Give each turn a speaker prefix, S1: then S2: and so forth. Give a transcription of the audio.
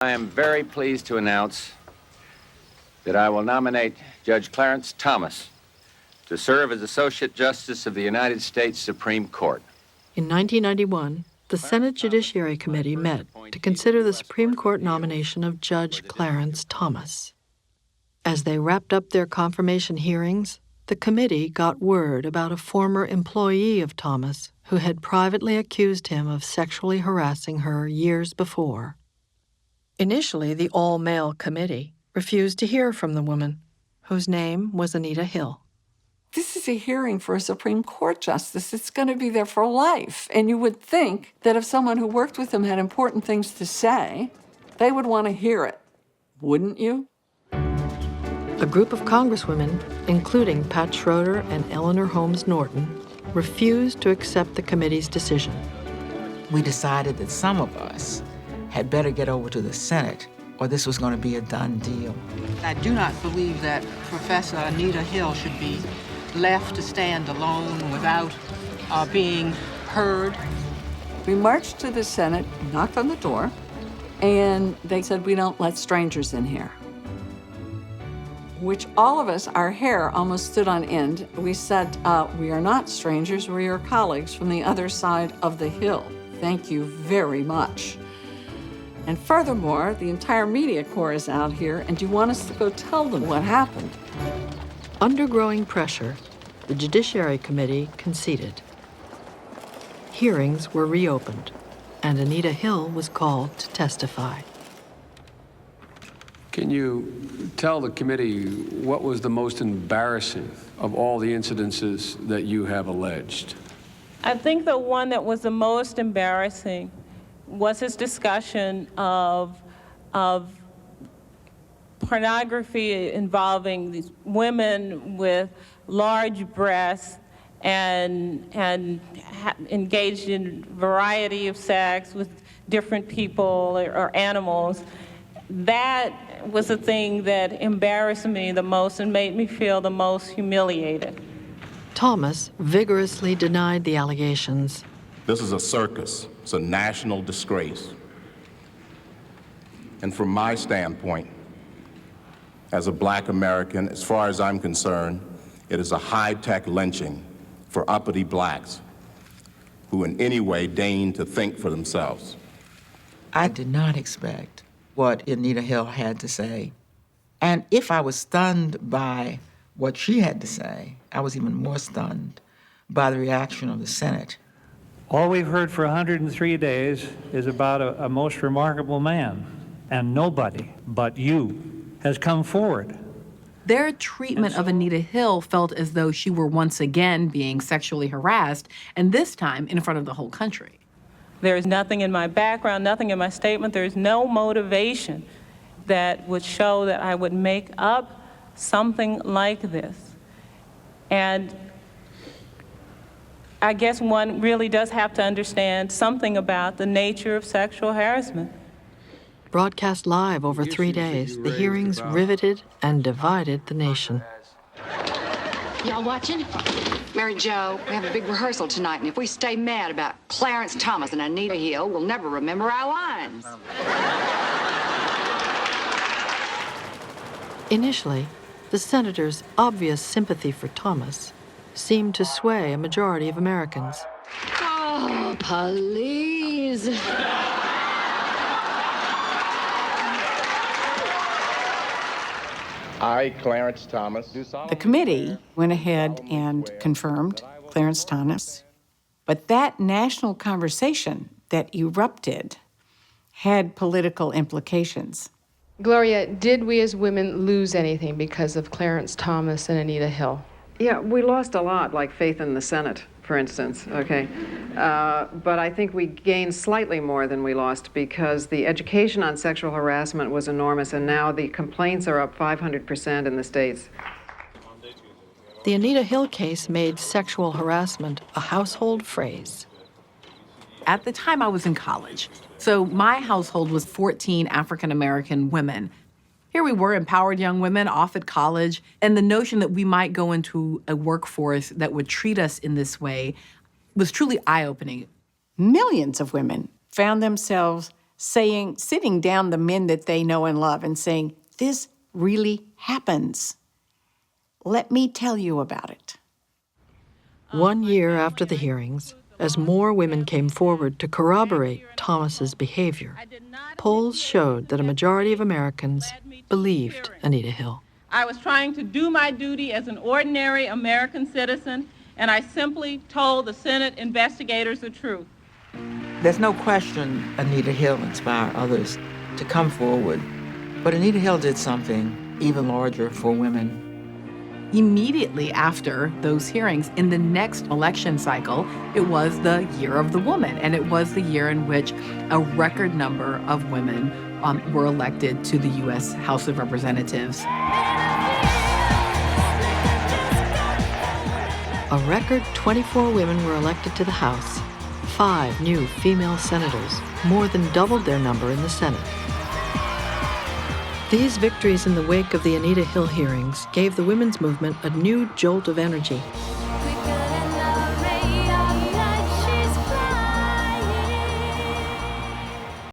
S1: I am very pleased to announce that I will nominate Judge Clarence Thomas to serve as Associate Justice of the United States Supreme Court.
S2: In 1991, the Senate Judiciary Committee met to consider the Supreme Court nomination of Judge Clarence Thomas. As they wrapped up their confirmation hearings, the committee got word about a former employee of Thomas who had privately accused him of sexually harassing her years before. Initially, the all-male committee refused to hear from the woman, whose name was Anita Hill.
S3: This is a hearing for a Supreme Court justice. It's going to be there for life. And you would think that if someone who worked with him had important things to say, they would want to hear it. Wouldn't you?
S2: A group of congresswomen, including Pat Schroeder and Eleanor Holmes Norton, refused to accept the committee's decision.
S4: We decided that some of us had better get over to the Senate, or this was going to be a done deal.
S5: I do not believe that Professor Anita Hill should be left to stand alone without being heard.
S3: We marched to the Senate, knocked on the door, and they said, "We don't let strangers in here." Which all of us, our hair almost stood on end. We said, "We are not strangers, we are colleagues from the other side of the hill. Thank you very much." And furthermore, the entire media corps is out here, and you want us to go tell them what happened.
S2: Under growing pressure, the Judiciary Committee conceded. Hearings were reopened, and Anita Hill was called to testify.
S6: Can you tell the committee what was the most embarrassing of all the incidences that you have alleged?
S7: I think the one that was the most embarrassing was his discussion of pornography involving these women with large breasts and engaged in variety of sex with different people or animals. That was the thing that embarrassed me the most and made me feel the most humiliated.
S2: Thomas vigorously denied the allegations.
S8: This is a circus. It's a national disgrace. And from my standpoint, as a Black American, as far as I'm concerned, it is a high-tech lynching for uppity Blacks who in any way deign to think for themselves.
S4: I did not expect what Anita Hill had to say. And if I was stunned by what she had to say, I was even more stunned by the reaction of the Senate.
S9: All we've heard for 103 days is about a most remarkable man, and nobody but you has come forward.
S10: Their treatment of Anita Hill felt as though she were once again being sexually harassed, and this time in front of the whole country.
S7: There is nothing in my background, nothing in my statement. There is no motivation that would show that I would make up something like this. And I guess one really does have to understand something about the nature of sexual harassment.
S2: Broadcast live over 3 days, the hearings riveted and divided the nation.
S11: Y'all watching? Mary Jo, we have a big rehearsal tonight, and if we stay mad about Clarence Thomas and Anita Hill, we'll never remember our lines.
S2: Initially, the senators' obvious sympathy for Thomas seemed to sway a majority of Americans.
S11: Oh, please.
S8: I, Clarence Thomas, do
S5: The committee went ahead and confirmed Clarence Thomas, but that national conversation that erupted had political implications.
S12: Gloria, did we as women lose anything because of Clarence Thomas and Anita Hill?
S13: Yeah, we lost a lot, like faith in the Senate, for instance, okay? But I think we gained slightly more than we lost because the education on sexual harassment was enormous, and now the complaints are up 500% in the states.
S2: The Anita Hill case made sexual harassment a household phrase.
S10: At the time, I was in college, so my household was 14 African-American women. Here we were, empowered young women off at college, and the notion that we might go into a workforce that would treat us in this way was truly eye-opening.
S5: Millions of women found themselves sitting down the men that they know and love and saying, this really happens. Let me tell you about it.
S2: 1 year after the hearings, as more women came forward to corroborate Thomas's behavior, polls showed that a majority of Americans believed Anita Hill.
S7: I was trying to do my duty as an ordinary American citizen, and I simply told the Senate investigators the truth.
S4: There's no question Anita Hill inspired others to come forward, but Anita Hill did something even larger for women.
S10: Immediately after those hearings, in the next election cycle, it was the Year of the Woman, and it was the year in which a record number of women were elected to the U.S. House of Representatives.
S2: A record 24 women were elected to the House. 5 new female senators, more than doubled their number in the Senate. These victories in the wake of the Anita Hill hearings gave the women's movement a new jolt of energy.